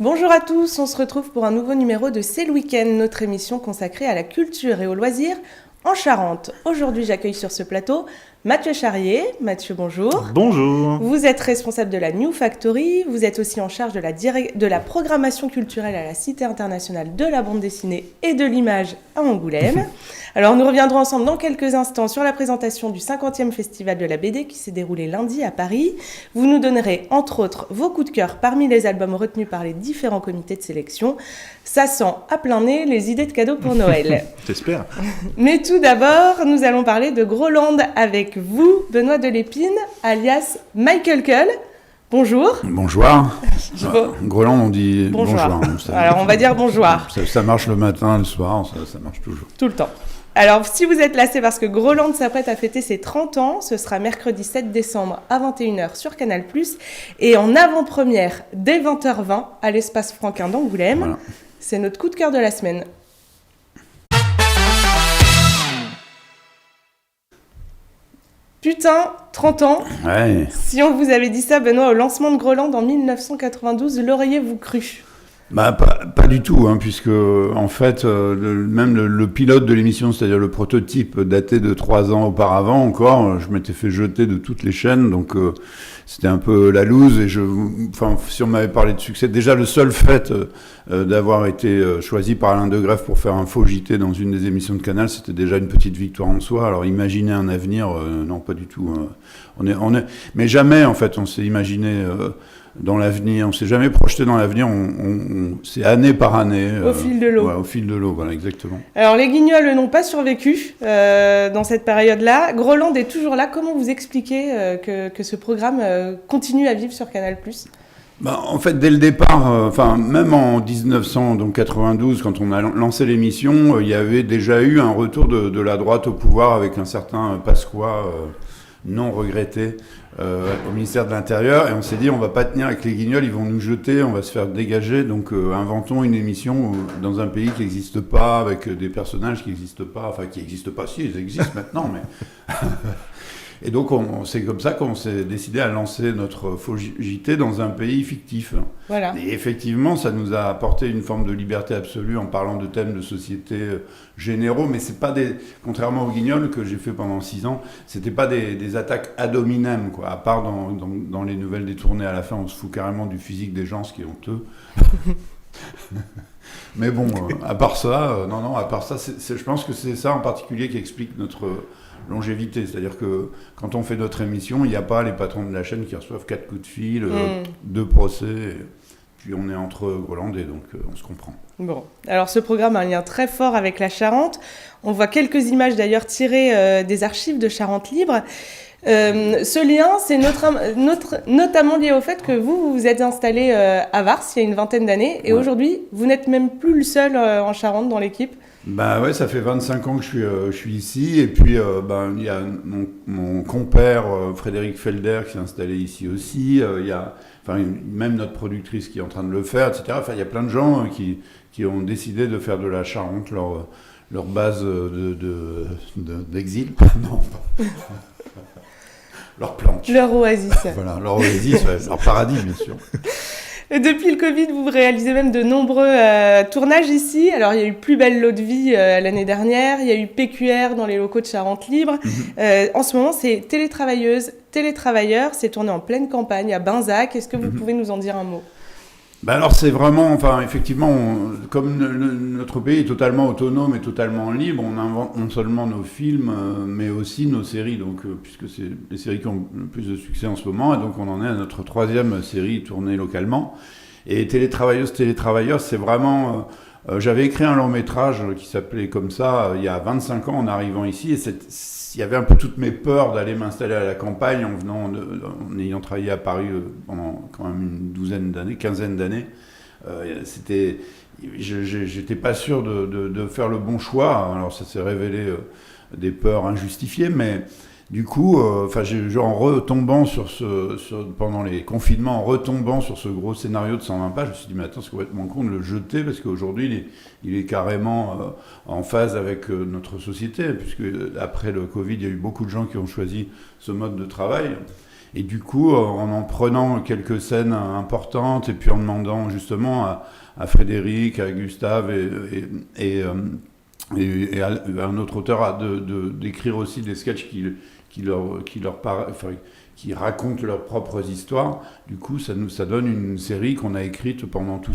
Bonjour à tous, on se retrouve pour un nouveau numéro de C'est le week-end, notre émission consacrée à la culture et aux loisirs en Charente. Aujourd'hui, j'accueille sur ce plateau Mathieu Charrier. Mathieu, bonjour. Bonjour. Vous êtes responsable de la New Factory, vous êtes aussi en charge de la programmation culturelle à la Cité internationale de la bande dessinée et de l'image à Angoulême. Alors, nous reviendrons ensemble dans quelques instants sur la présentation du 50e Festival de la BD qui s'est déroulé lundi à Paris. Vous nous donnerez, entre autres, vos coups de cœur parmi les albums retenus par les différents comités de sélection. Ça sent à plein nez les idées de cadeaux pour Noël. J'espère. Mais tout d'abord, nous allons parler de Groland avec vous, Benoît Delépine, alias Michael Cull. Bonjour. Bonjour. Groland, on dit bonjour. Alors, on va dire bonjour. Ça marche le matin, le soir, ça marche toujours. Tout le temps. Alors, si vous êtes là, c'est parce que Groland s'apprête à fêter ses 30 ans. Ce sera mercredi 7 décembre à 21h sur Canal+. Et en avant-première, dès 20h20, à l'espace Franquin d'Angoulême. Voilà. C'est notre coup de cœur de la semaine. Putain, 30 ans. Ouais. Si on vous avait dit ça, Benoît, au lancement de Groland en 1992, l'auriez-vous cru ? Pas du tout, puisque en fait, même le pilote de l'émission, c'est-à-dire le prototype, daté de 3 ans auparavant encore, je m'étais fait jeter de toutes les chaînes, donc c'était un peu la loose. Et si on m'avait parlé de succès, déjà le seul fait d'avoir été choisi par Alain Degreffe pour faire un faux JT dans une des émissions de Canal, c'était déjà une petite victoire en soi. Alors imaginer un avenir, non, pas du tout. Mais jamais, en fait, on s'est imaginé dans l'avenir, on s'est jamais projeté dans l'avenir, c'est année par année. Au fil de l'eau. Ouais, au fil de l'eau, voilà, exactement. Alors, les Guignols n'ont pas survécu dans cette période-là. Groland est toujours là. Comment vous expliquez que ce programme continue à vivre sur Canal+? En fait, dès le départ, même en 1992, quand on a lancé l'émission, il y avait déjà eu un retour de la droite au pouvoir avec un certain Pasqua non regretté au ministère de l'Intérieur, et on s'est dit on va pas tenir avec les Guignols, ils vont nous jeter, on va se faire dégager, donc inventons une émission dans un pays qui n'existe pas, avec des personnages qui n'existent pas, si, ils existent maintenant, mais... Et donc, c'est comme ça qu'on s'est décidé à lancer notre faux JT dans un pays fictif. Voilà. Et effectivement, ça nous a apporté une forme de liberté absolue en parlant de thèmes de société généraux, mais c'est pas contrairement aux Guignols que j'ai fait pendant 6 ans, c'était pas des attaques ad hominem, quoi. À part dans les nouvelles détournées à la fin, on se fout carrément du physique des gens, ce qui est honteux. Mais bon, à part ça, je pense que c'est ça en particulier qui explique notre longévité, c'est-à-dire que quand on fait notre émission, il n'y a pas les patrons de la chaîne qui reçoivent 4 coups de fil, 2 procès, puis on est entre Grolandais, donc on se comprend. Bon, alors ce programme a un lien très fort avec la Charente. On voit quelques images d'ailleurs tirées des archives de Charente Libre. Ce lien, c'est notamment lié au fait que vous vous êtes installé à Vars il y a une vingtaine d'années, et aujourd'hui, vous n'êtes même plus le seul en Charente dans l'équipe. Ouais, ça fait 25 ans que je suis ici, et puis il y a mon compère Frédéric Felder qui s'est installé ici aussi, il y a même notre productrice qui est en train de le faire, etc. Enfin, il y a plein de gens qui ont décidé de faire de la Charente leur base d'exil. Non, leur planque. Leur oasis. Voilà, leur oasis, leur paradis, bien sûr. Depuis le Covid, vous réalisez même de nombreux tournages ici. Alors, il y a eu Plus belle l'eau de vie l'année dernière. Il y a eu PQR dans les locaux de Charente Libre. En ce moment, c'est Télétravailleurs. C'est tourné en pleine campagne à Benzac. Est-ce que vous pouvez nous en dire un mot ? Alors c'est vraiment, effectivement, comme notre pays est totalement autonome et totalement libre, on invente non seulement nos films, mais aussi nos séries, donc puisque c'est les séries qui ont le plus de succès en ce moment, et donc on en est à notre 3e série tournée localement. Et Télétravailleurs, c'est vraiment... j'avais écrit un long métrage qui s'appelait comme ça il y a 25 ans en arrivant ici, et il y avait un peu toutes mes peurs d'aller m'installer à la campagne en ayant travaillé à Paris pendant quand même une quinzaine d'années. J'étais pas sûr de faire le bon choix. Alors ça s'est révélé des peurs injustifiées, mais du coup, en retombant pendant les confinements, en retombant sur ce gros scénario de 120 pages, je me suis dit, mais attends, c'est complètement con de le jeter, parce qu'aujourd'hui, il est carrément en phase avec notre société, puisque après le Covid, il y a eu beaucoup de gens qui ont choisi ce mode de travail. Et du coup, en prenant quelques scènes importantes et puis en demandant justement à Frédéric, à Gustave et à un autre auteur d'écrire aussi des sketchs qui racontent leurs propres histoires. Du coup, ça donne une série qu'on a écrite pendant tout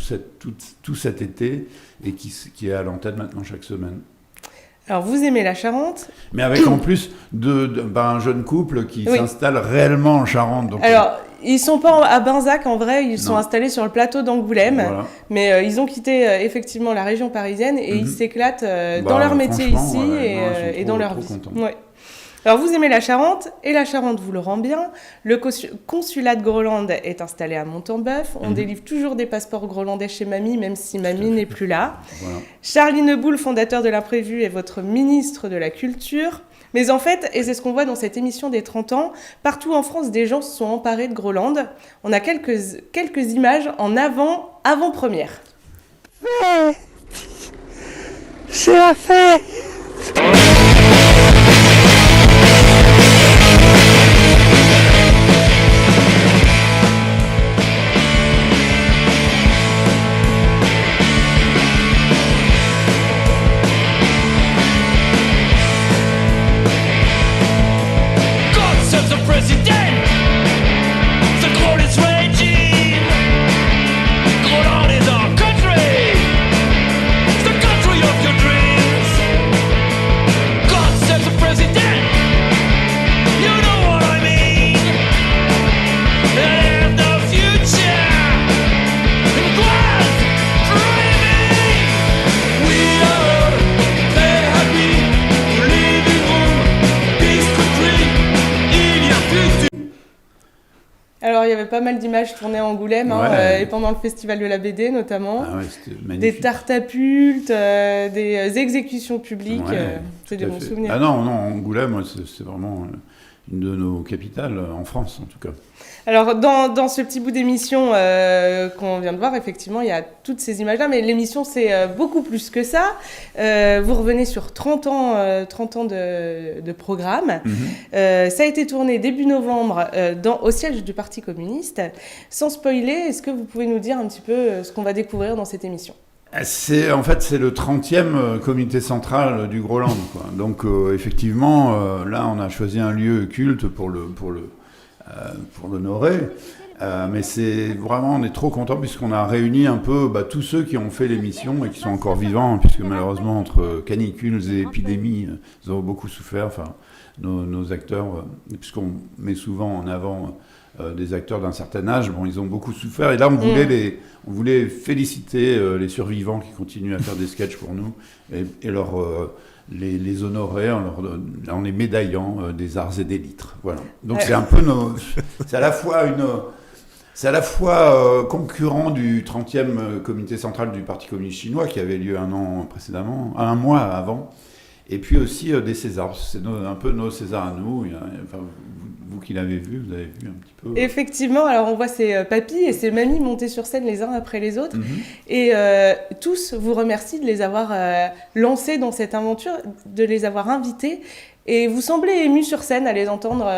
cet été et qui est à l'antenne maintenant chaque semaine. Alors, vous aimez la Charente? Mais avec en plus un jeune couple qui s'installe réellement en Charente. Donc, alors, ils sont pas à Benzac en vrai, ils sont installés sur le plateau d'Angoulême, mais ils ont quitté effectivement la région parisienne et ils s'éclatent dans leur métier ici et dans leur vie. Ouais. Alors, vous aimez la Charente, et la Charente vous le rend bien. Le consulat de Groland est installé à Montembeuf. On délivre toujours des passeports grolandais chez Mamie, même si Mamie n'est plus là. Voilà. Charlie Neboul, fondateur de l'Imprévu, est votre ministre de la Culture. Mais en fait, et c'est ce qu'on voit dans cette émission des 30 ans, partout en France, des gens se sont emparés de Groland. On a quelques images en avant-première. C'est la fête. Alors, il y avait pas mal d'images tournées à Angoulême, et pendant le festival de la BD notamment. Ah ouais, c'était magnifique. Des tartapultes, des exécutions publiques, c'est des bons souvenirs. Ah non, Angoulême, c'est vraiment une de nos capitales, en France en tout cas. Alors, dans ce petit bout d'émission qu'on vient de voir, effectivement, il y a toutes ces images-là, mais l'émission, c'est beaucoup plus que ça. Vous revenez sur 30 ans de programme. Ça a été tourné début novembre au siège du Parti communiste. Sans spoiler, est-ce que vous pouvez nous dire un petit peu ce qu'on va découvrir dans cette émission ? C'est le 30e comité central du Groland, quoi. Donc, effectivement, là, on a choisi un lieu culte pour l'honorer. Mais c'est vraiment, on est trop contents puisqu'on a réuni un peu tous ceux qui ont fait l'émission et qui sont encore vivants, hein, puisque malheureusement, entre canicules et épidémies, ils ont beaucoup souffert. Enfin, nos acteurs, puisqu'on met souvent en avant des acteurs d'un certain âge, ils ont beaucoup souffert. Et là, on voulait féliciter les survivants qui continuent à faire des sketchs pour nous et les honorer en les médaillant des arts et des litres. Voilà. Donc c'est un peu c'est à la fois concurrent du 30e comité central du Parti communiste chinois qui avait lieu un mois avant, et puis aussi des Césars. C'est un peu nos Césars à nous. Vous qui l'avez vu, vous avez vu un petit peu. Effectivement, alors on voit ces papis et ces mamies monter sur scène les uns après les autres. Et tous vous remercient de les avoir lancés dans cette aventure, de les avoir invités. Et vous semblez émus sur scène à les entendre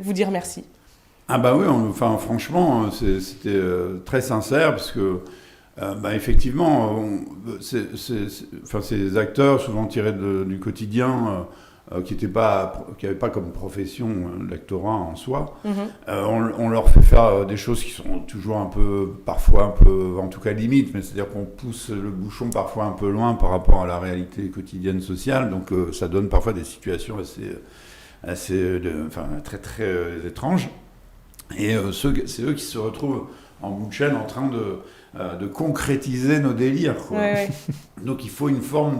vous dire merci. Ah bah oui, franchement, c'était très sincère parce que effectivement, ces acteurs souvent tirés du quotidien, qui n'avaient pas comme profession l'actorat en soi, on leur fait faire des choses qui sont toujours parfois un peu, en tout cas limite, mais c'est-à-dire qu'on pousse le bouchon parfois un peu loin par rapport à la réalité quotidienne sociale, donc ça donne parfois des situations très très étranges. Et c'est eux qui se retrouvent en bout de chaîne en train de concrétiser nos délires, quoi. Ouais. Donc il faut une forme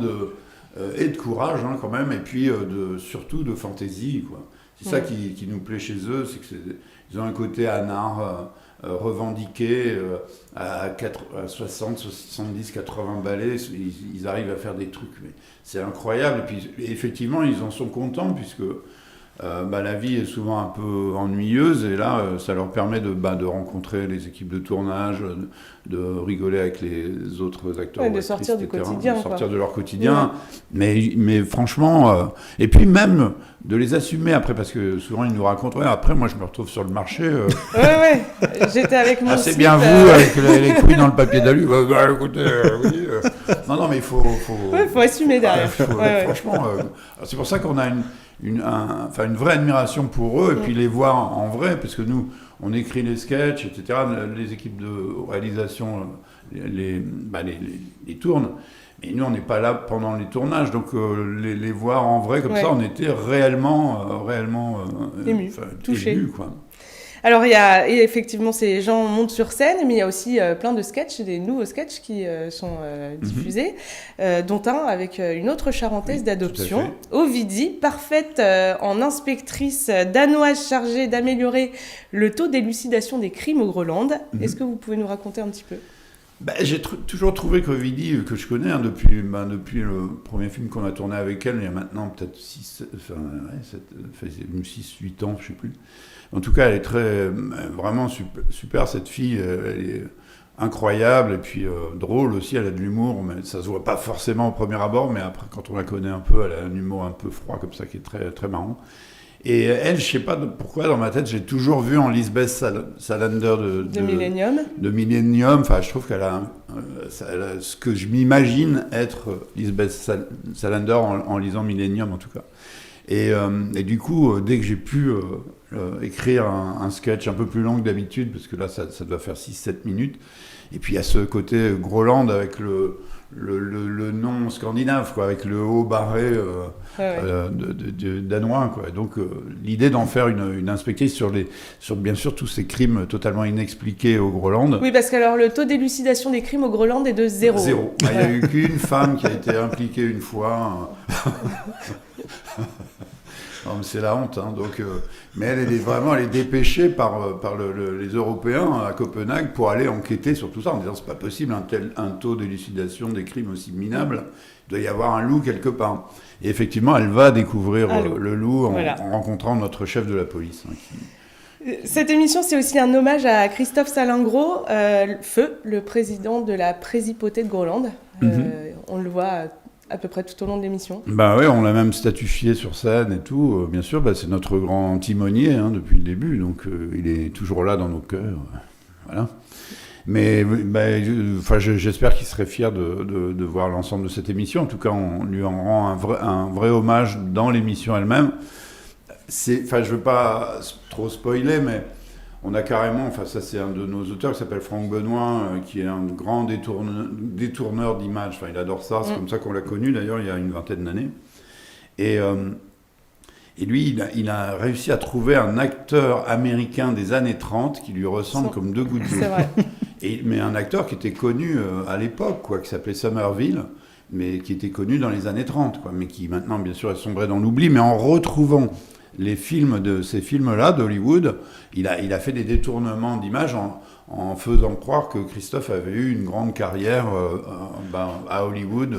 et de courage, hein, quand même, et puis surtout de fantaisie, quoi. C'est ça qui nous plaît chez eux, c'est qu'ils ont un côté anard revendiqué à 60, 70, 80 ballets, ils arrivent à faire des trucs, mais c'est incroyable. Et puis effectivement, ils en sont contents puisque la vie est souvent un peu ennuyeuse, et là, ça leur permet de rencontrer les équipes de tournage, de rigoler avec les autres acteurs. Ouais, de sortir du quotidien. De sortir de leur quotidien. Ouais. Mais franchement, et puis même de les assumer après, parce que souvent ils nous racontent, après moi je me retrouve sur le marché. Ouais, j'étais avec mon c'est site, bien vous, avec les couilles dans le papier d'alu. Écoutez, oui. Non, mais il faut... faut assumer derrière. Franchement, c'est pour ça qu'on a une vraie admiration pour eux, et puis les voir en vrai, parce que nous, on écrit les sketchs, etc. Les équipes de réalisation les tournent, mais nous, on n'est pas là pendant les tournages, donc les voir en vrai comme ça, on était réellement émus, touchés. Émus, quoi. Alors, et effectivement, ces gens montent sur scène, mais il y a aussi plein de sketchs, des nouveaux sketchs qui sont diffusés, dont un avec une autre charentaise d'adoption, Ovidie, parfaite en inspectrice danoise chargée d'améliorer le taux d'élucidation des crimes au Groenland. Est-ce que vous pouvez nous raconter un petit peu ? J'ai toujours trouvé qu'Ovidie, que je connais depuis le premier film qu'on a tourné avec elle, il y a maintenant peut-être 6-8 ans, je ne sais plus. En tout cas, elle est vraiment super, cette fille, elle est incroyable, et puis drôle aussi, elle a de l'humour, mais ça se voit pas forcément au premier abord, mais après, quand on la connaît un peu, elle a un humour un peu froid comme ça, qui est très, très marrant. Et elle, je sais pas pourquoi, dans ma tête, j'ai toujours vu en Lisbeth Salander de Millennium. De Millennium, enfin, je trouve qu'elle a, ce que je m'imagine être Lisbeth Salander en lisant Millennium, en tout cas. Et du coup, dès que j'ai pu écrire un sketch un peu plus long que d'habitude, parce que là, ça doit faire 6-7 minutes, et puis il y a ce côté Groenland avec le nom scandinave, quoi, avec le haut barré danois, quoi. Et donc l'idée d'en faire une inspectrice sur bien sûr tous ces crimes totalement inexpliqués au Groenland. Oui, parce que alors le taux d'élucidation des crimes au Groenland est de 0. 0. Il n'y a eu qu'une femme qui a été impliquée une fois. Non, mais c'est la honte, hein. Donc, mais elle est dépêchée par les Européens à Copenhague pour aller enquêter sur tout ça, en disant c'est pas possible un taux d'élucidation des crimes aussi minable, il doit y avoir un loup quelque part. Et effectivement, elle va découvrir le loup en rencontrant notre chef de la police. Cette émission, c'est aussi un hommage à Christophe Salingro, Feu, le président de la Présipauté de Groenland. On le voit à peu près tout au long de l'émission. Oui, on l'a même statufié sur scène et tout. Bien sûr, c'est notre grand timonier depuis le début, donc il est toujours là dans nos cœurs. Voilà. Mais j'espère qu'il serait fier de voir l'ensemble de cette émission. En tout cas, on lui en rend un vrai hommage dans l'émission elle-même. Je ne veux pas trop spoiler, mais on a carrément, ça c'est un de nos auteurs qui s'appelle Franck Benoît, qui est un grand détourneur d'images. Il adore ça, c'est comme ça qu'on l'a connu d'ailleurs il y a une vingtaine d'années. Et lui, il a réussi à trouver un acteur américain des années 30 qui lui ressemble comme deux gouttes d'eau. C'est vrai. Mais un acteur qui était connu à l'époque, qui s'appelait Somerville, mais qui était connu dans les années 30, mais qui maintenant, bien sûr, est sombré dans l'oubli, mais en retrouvant ces films-là d'Hollywood, il a fait des détournements d'images en faisant croire que Christophe avait eu une grande carrière à Hollywood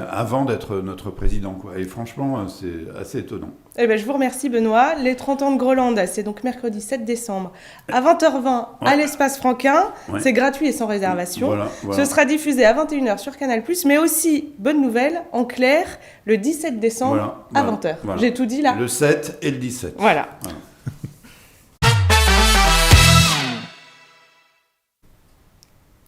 avant d'être notre président, quoi. Et franchement, c'est assez étonnant. Je vous remercie, Benoît. Les 30 ans de Groenland, c'est donc mercredi 7 décembre à 20h20 à l'Espace Franquin. Ouais. C'est gratuit et sans réservation. Voilà. Ce sera diffusé à 21h sur Canal+, mais aussi, bonne nouvelle, en clair, le 17 décembre à 20h. Voilà. J'ai tout dit là. Le 7 et le 17. Voilà.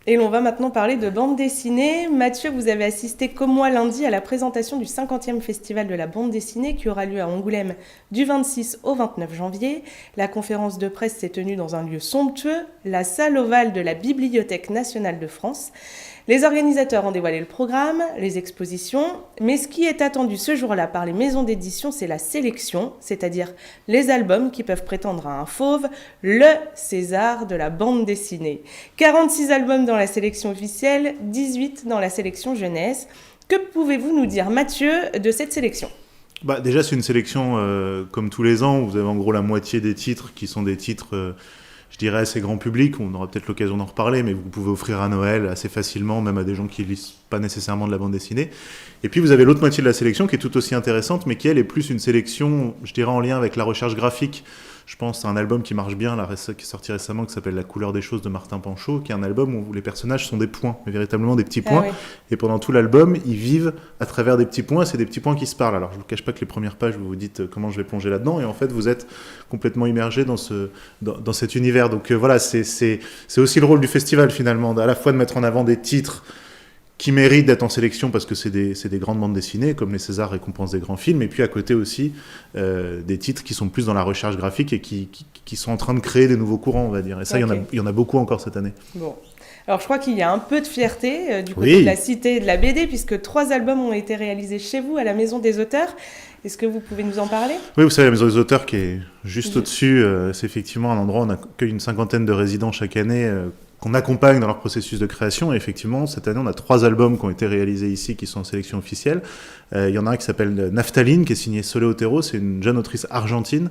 Et l'on va maintenant parler de bande dessinée. Mathieu, vous avez assisté comme moi lundi à la présentation du 50e Festival de la bande dessinée qui aura lieu à Angoulême du 26 au 29 janvier. La conférence de presse s'est tenue dans un lieu somptueux, la salle ovale de la Bibliothèque nationale de France. Les organisateurs ont dévoilé le programme, les expositions, mais ce qui est attendu ce jour-là par les maisons d'édition, c'est la sélection, c'est-à-dire les albums qui peuvent prétendre à un fauve, le César de la bande dessinée. 46 albums dans la sélection officielle, 18 dans la sélection jeunesse. Que pouvez-vous nous dire, Mathieu, de cette sélection ? Déjà, c'est une sélection comme tous les ans, où vous avez en gros la moitié des titres qui sont des titres... je dirais assez grand public, on aura peut-être l'occasion d'en reparler, mais vous pouvez offrir à Noël assez facilement, même à des gens qui lisent pas nécessairement de la bande dessinée. Et puis vous avez l'autre moitié de la sélection qui est tout aussi intéressante, mais qui elle est plus une sélection, je dirais en lien avec la recherche graphique. Je pense à un album qui marche bien, là, qui est sorti récemment, qui s'appelle La couleur des choses de Martin Panchaud, qui est un album où les personnages sont des points, mais véritablement des petits points. Oui. Et pendant tout l'album, ils vivent à travers des petits points, c'est des petits points qui se parlent. Alors je ne vous cache pas que les premières pages, vous vous dites comment je vais plonger là-dedans, et en fait vous êtes complètement immergé dans cet univers. Donc voilà, c'est aussi le rôle du festival finalement, à la fois de mettre en avant des titres qui méritent d'être en sélection parce que c'est des grandes bandes dessinées, comme les Césars récompensent des grands films, et puis à côté aussi des titres qui sont plus dans la recherche graphique et qui sont en train de créer des nouveaux courants, on va dire. Et ça, okay. il y en a beaucoup encore cette année. Bon. Alors je crois qu'il y a un peu de fierté du côté de la Cité et de la BD, puisque 3 albums ont été réalisés chez vous, à la Maison des Auteurs. Est-ce que vous pouvez nous en parler ? Oui, vous savez, la Maison des Auteurs qui est juste au-dessus, c'est effectivement un endroit où on accueille une 50aine de résidents chaque année, qu'on accompagne dans leur processus de création. Et effectivement, cette année, on a 3 albums qui ont été réalisés ici, qui sont en sélection officielle. Il y en a un qui s'appelle Naphtaline, qui est signé Sole Otero, c'est une jeune autrice argentine,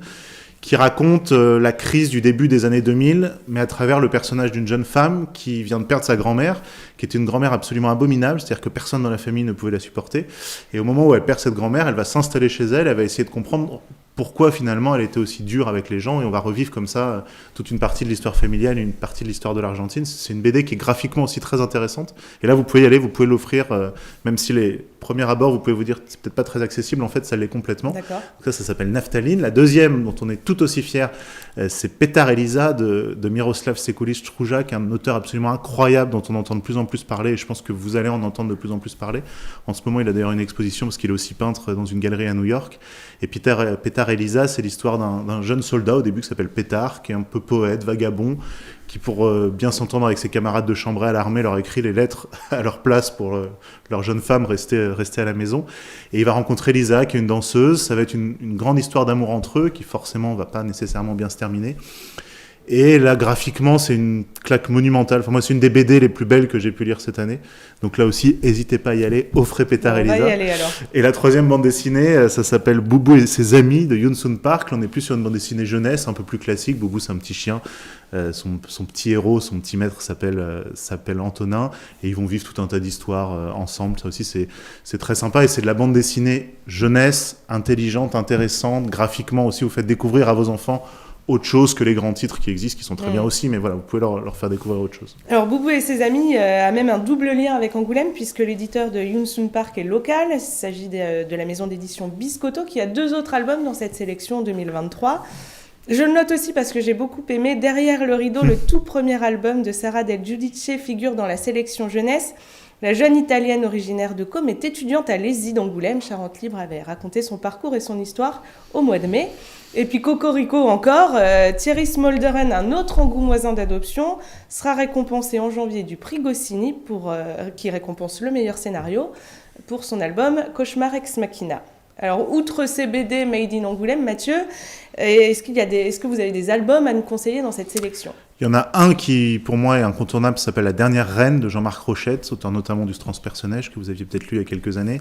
qui raconte la crise du début des années 2000, mais à travers le personnage d'une jeune femme qui vient de perdre sa grand-mère, qui était une grand-mère absolument abominable, c'est-à-dire que personne dans la famille ne pouvait la supporter. Et au moment où elle perd cette grand-mère, elle va s'installer chez elle, elle va essayer de comprendre pourquoi finalement elle était aussi dure avec les gens, et on va revivre comme ça toute une partie de l'histoire familiale, une partie de l'histoire de l'Argentine. C'est une BD qui est graphiquement aussi très intéressante, et là vous pouvez y aller, vous pouvez l'offrir, même si les premiers abords vous pouvez vous dire c'est peut-être pas très accessible, en fait ça l'est complètement. D'accord. Donc ça s'appelle Naphtaline. La deuxième, dont on est tout aussi fier, c'est Petar Eliza de Miroslav Sekulic-Struja, qui est un auteur absolument incroyable dont on entend de plus en plus parler, et je pense que vous allez en entendre de plus en plus parler. En ce moment il a d'ailleurs une exposition parce qu'il est aussi peintre dans une galerie à New York. Et Petar Eliza, c'est l'histoire d'un jeune soldat au début qui s'appelle Petar, qui est un peu poète, vagabond, qui pour bien s'entendre avec ses camarades de chambrée à l'armée leur écrit les lettres à leur place pour leur jeune femme rester à la maison. Et il va rencontrer Lisa, qui est une danseuse. Ça va être une grande histoire d'amour entre eux, qui forcément ne va pas nécessairement bien se terminer. Et là, graphiquement, c'est une claque monumentale. Enfin, moi, c'est une des BD les plus belles que j'ai pu lire cette année. Donc là aussi, n'hésitez pas à y aller. Offrez Petar Eliza. On va y aller alors. Et la troisième bande dessinée, ça s'appelle Boubou et ses amis de Yoon-Sun Park. Là, on est plus sur une bande dessinée jeunesse, un peu plus classique. Boubou, c'est un petit chien. Son petit héros, son petit maître s'appelle Antonin. Et ils vont vivre tout un tas d'histoires ensemble. Ça aussi, c'est très sympa. Et c'est de la bande dessinée jeunesse, intelligente, intéressante. Graphiquement aussi, vous faites découvrir à vos enfants autre chose que les grands titres qui existent, qui sont très bien aussi, mais voilà, vous pouvez leur faire découvrir autre chose. Alors, Boubou et ses amis a même un double lien avec Angoulême, puisque l'éditeur de Yoon-Sun Park est local. Il s'agit de la maison d'édition Biscotto, qui a 2 autres albums dans cette sélection 2023. Je le note aussi parce que j'ai beaucoup aimé Derrière le rideau, le tout premier album de Sara Del Giudice figure dans la sélection jeunesse. La jeune Italienne originaire de Côme est étudiante à l'ESI d'Angoulême. Charente Libre avait raconté son parcours et son histoire au mois de mai. Et puis Cocorico encore, Thierry Smolderen, un autre angoumoisin d'adoption, sera récompensé en janvier du prix Goscinny qui récompense le meilleur scénario pour son album Cauchemar Ex Machina. Alors, outre ces BD Made in Angoulême, Mathieu, est-ce que vous avez des albums à nous conseiller dans cette sélection ? Il y en a un qui, pour moi, est incontournable, ça s'appelle La Dernière Reine de Jean-Marc Rochette, auteur notamment du Transpersonnage, que vous aviez peut-être lu il y a quelques années,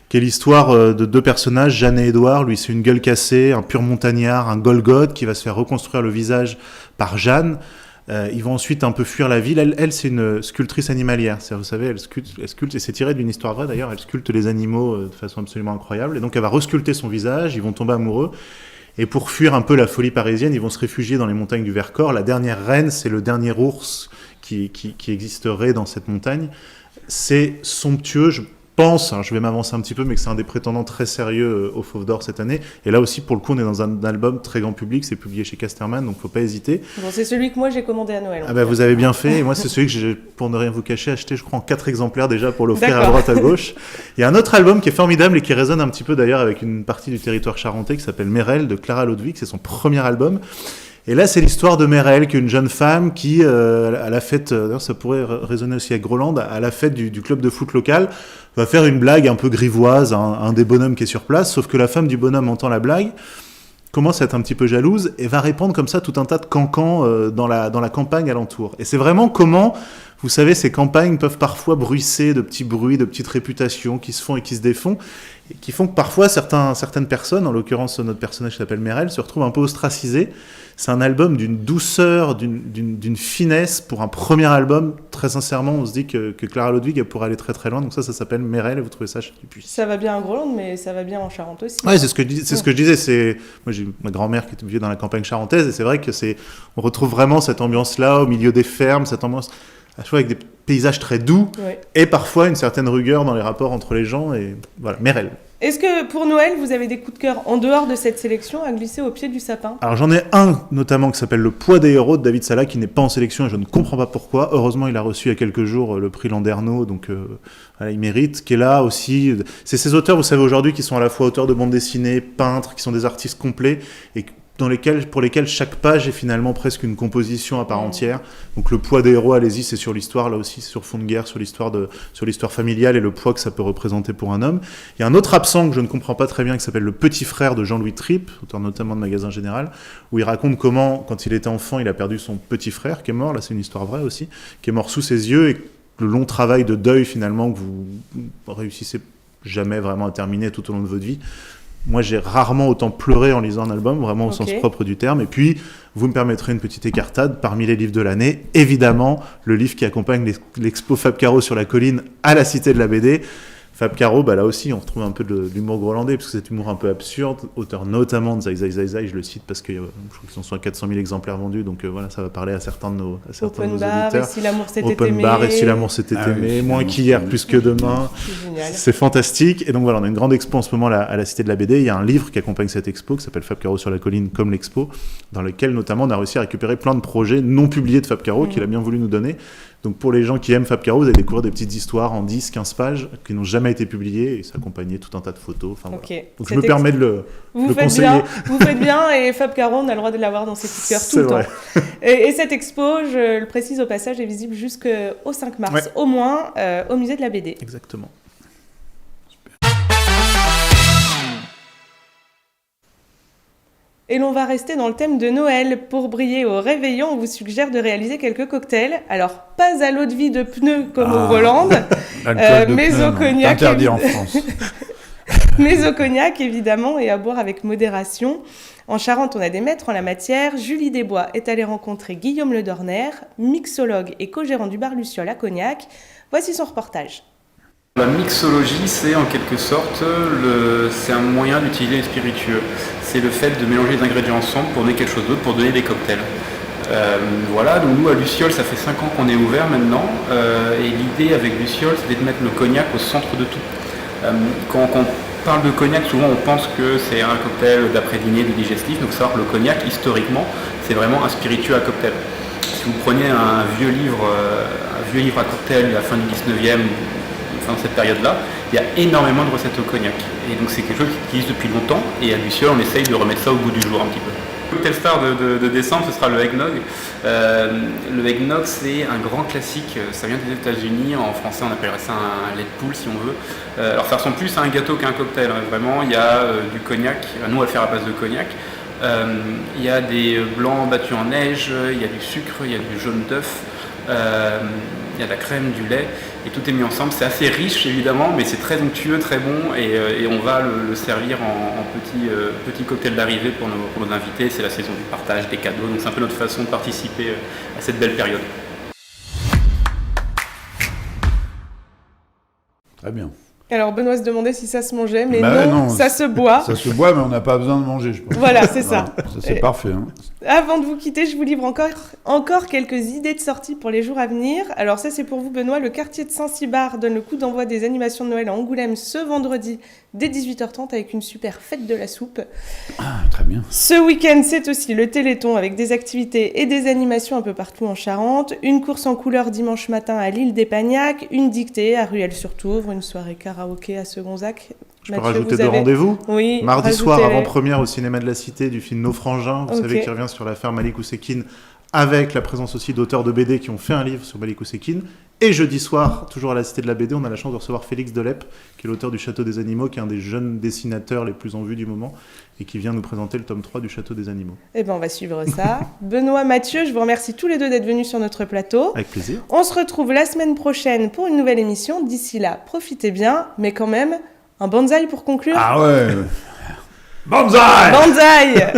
qui est l'histoire de 2 personnages, Jeanne et Édouard. Lui, c'est une gueule cassée, un pur montagnard, un Golgoth, qui va se faire reconstruire le visage par Jeanne. Ils vont ensuite un peu fuir la ville. Elle, c'est une sculptrice animalière. C'est-à-dire, vous savez, elle sculpte, et c'est tiré d'une histoire vraie d'ailleurs, elle sculpte les animaux de façon absolument incroyable. Et donc, elle va resculpter son visage, ils vont tomber amoureux. Et pour fuir un peu la folie parisienne, ils vont se réfugier dans les montagnes du Vercors. La dernière reine, c'est le dernier ours qui existerait dans cette montagne. C'est somptueux, je pense, je vais m'avancer un petit peu, mais que c'est un des prétendants très sérieux au Fauve d'Or cette année. Et là aussi, pour le coup, on est dans un album très grand public, c'est publié chez Casterman, donc faut pas hésiter. Bon, c'est celui que moi j'ai commandé à Noël. Vous avez bien fait, et moi c'est celui que j'ai, pour ne rien vous cacher, acheté je crois en 4 exemplaires déjà pour l'offrir à droite à gauche. Il y a un autre album qui est formidable et qui résonne un petit peu d'ailleurs avec une partie du territoire charentais qui s'appelle Merel de Clara Ludwig, c'est son premier album. Et là, c'est l'histoire de Merel, qui est une jeune femme qui, à la fête, d'ailleurs ça pourrait résonner aussi avec Groland, à la fête du club de foot local, va faire une blague un peu grivoise à un des bonhommes qui est sur place, sauf que la femme du bonhomme entend la blague, commence à être un petit peu jalouse et va répandre comme ça tout un tas de cancans dans la campagne alentour. Et c'est vraiment comment, vous savez, ces campagnes peuvent parfois bruisser de petits bruits, de petites réputations qui se font et qui se défont, et qui font que parfois certaines personnes, en l'occurrence notre personnage qui s'appelle Merel, se retrouvent un peu ostracisées. C'est un album d'une douceur, d'une finesse pour un premier album. Très sincèrement, on se dit que Clara Ludwig elle pourrait aller très très loin. Donc ça s'appelle Merel et vous trouvez ça chez Dupuis. Ça va bien à Groland, mais ça va bien en Charente aussi. Ouais, c'est ce que je disais. Moi, j'ai ma grand-mère qui vivait dans la campagne charentaise et c'est vrai que on retrouve vraiment cette ambiance-là au milieu des fermes, cette ambiance à chaque fois avec des paysages très doux et parfois une certaine rigueur dans les rapports entre les gens. Et voilà, Merel. Est-ce que pour Noël, vous avez des coups de cœur en dehors de cette sélection à glisser au pied du sapin ? Alors j'en ai un notamment qui s'appelle Le poids des héros de David Salah qui n'est pas en sélection et je ne comprends pas pourquoi. Heureusement il a reçu il y a quelques jours le prix Landerneau, donc voilà, il mérite, qui est là aussi. C'est ces auteurs, vous savez, aujourd'hui qui sont à la fois auteurs de bande dessinée, peintres, qui sont des artistes complets et pour lesquels chaque page est finalement presque une composition à part entière. Donc le poids des héros, allez-y, c'est sur l'histoire, là aussi, c'est sur fond de guerre, sur l'histoire familiale et le poids que ça peut représenter pour un homme. Il y a un autre absent que je ne comprends pas très bien qui s'appelle Le Petit Frère de Jean-Louis Tripp, auteur notamment de Magasin Général, où il raconte comment, quand il était enfant, il a perdu son petit frère qui est mort, là c'est une histoire vraie aussi, qui est mort sous ses yeux et le long travail de deuil finalement que vous réussissez jamais vraiment à terminer tout au long de votre vie. Moi, j'ai rarement autant pleuré en lisant un album, vraiment au sens propre du terme. Et puis, vous me permettrez une petite écartade. Parmi les livres de l'année, évidemment, le livre qui accompagne l'expo Fab Caro sur la colline à la Cité de la BD. Fab Caro, là aussi, on retrouve un peu de l'humour grolandais, parce que cet humour un peu absurde, auteur notamment de Zai Zai Zai Zai, je le cite parce que je crois qu'ils sont à 400 000 exemplaires vendus, donc voilà, ça va parler à certains de nos Open bar, auditeurs. Et si l'amour s'était Open aimé. bar, et si l'amour s'était aimé, moins qu'hier, plus que demain. C'est génial. C'est fantastique. Et donc voilà, on a une grande expo en ce moment à la Cité de la BD. Il y a un livre qui accompagne cette expo, qui s'appelle Fab Caro sur la colline comme l'expo, dans lequel notamment on a réussi à récupérer plein de projets non publiés de Fab Caro qu'il a bien voulu nous donner. Donc pour les gens qui aiment Fab Caro, vous allez découvrir des petites histoires en 10, 15 pages qui n'ont jamais été publiées et s'accompagner tout un tas de photos. Enfin, voilà. Donc je me permets de le conseiller. Vous faites bien et Fab Caro, on a le droit de l'avoir dans ses coups de cœur tout le temps. Et cette expo, je le précise au passage, est visible jusqu'au 5 mars, au moins, au musée de la BD. Exactement. Et l'on va rester dans le thème de Noël. Pour briller au réveillon, on vous suggère de réaliser quelques cocktails. Alors, pas à l'eau de vie de pneus comme au Groland, mais au cognac. Interdit en France. Mais au cognac, évidemment, et à boire avec modération. En Charente, on a des maîtres en la matière. Julie Desbois est allée rencontrer Guillaume Le Dorner, mixologue et co-gérant du bar Luciole à Cognac. Voici son reportage. La mixologie, c'est en quelque sorte c'est un moyen d'utiliser les spiritueux. C'est le fait de mélanger les ingrédients ensemble pour donner quelque chose d'autre, pour donner des cocktails. Voilà, donc nous à Luciole, ça fait 5 ans qu'on est ouvert maintenant. Et l'idée avec Luciole, c'était de mettre le cognac au centre de tout. Quand on parle de cognac, souvent on pense que c'est un cocktail d'après-dîner, du digestif. Donc savoir que le cognac, historiquement, c'est vraiment un spiritueux à cocktail. Si vous prenez un vieux livre à cocktail de la fin du 19e, dans cette période-là, il y a énormément de recettes au cognac. Et donc c'est quelque chose qui existe depuis longtemps, et à Luciole, on essaye de remettre ça au goût du jour un petit peu. Le cocktail star de décembre, ce sera le eggnog. Le eggnog, c'est un grand classique, ça vient des États-Unis, en français on appellerait ça un lait de poule si on veut. Alors ça ressemble plus à un gâteau qu'à un cocktail, hein. Vraiment, il y a du cognac, nous on va le faire à base de cognac. Il y a des blancs battus en neige, il y a du sucre, il y a du jaune d'œuf. Il y a de la crème, du lait, et tout est mis ensemble. C'est assez riche évidemment, mais c'est très onctueux, très bon, et on va le servir en petit cocktail d'arrivée pour nos invités. C'est la saison du partage, des cadeaux, donc c'est un peu notre façon de participer à cette belle période. Très bien. Alors Benoît se demandait si ça se mangeait, mais non, ça se boit. Ça se boit, mais on n'a pas besoin de manger, je pense. Voilà, c'est ça. Ça c'est parfait. Hein. Avant de vous quitter, je vous livre encore quelques idées de sortie pour les jours à venir. Alors ça, c'est pour vous, Benoît. Le quartier de Saint-Cybard donne le coup d'envoi des animations de Noël à Angoulême ce vendredi dès 18h30 avec une super fête de la soupe. Ah, très bien. Ce week-end, c'est aussi le Téléthon avec des activités et des animations un peu partout en Charente. Une course en couleur dimanche matin à l'île des Pagnacs, une dictée à Ruelle-sur-Touvre, une soirée karaoké à Segonzac. Je peux rajouter 2 rendez-vous. Oui. Mardi soir, avant-première au cinéma de la Cité du film Nos Frangins, vous savez, qui revient sur l'affaire Malik Oussekine avec la présence aussi d'auteurs de BD qui ont fait un livre sur Malik Oussekine. Et jeudi soir, toujours à la Cité de la BD, on a la chance de recevoir Félix Delep, qui est l'auteur du Château des Animaux, qui est un des jeunes dessinateurs les plus en vue du moment, et qui vient nous présenter le tome 3 du Château des Animaux. Eh bien, on va suivre ça. Benoît, Mathieu, je vous remercie tous les deux d'être venus sur notre plateau. Avec plaisir. On se retrouve la semaine prochaine pour une nouvelle émission. D'ici là, profitez bien, mais quand même, un bonsaï pour conclure. Ah ouais. Banzai. Banzai.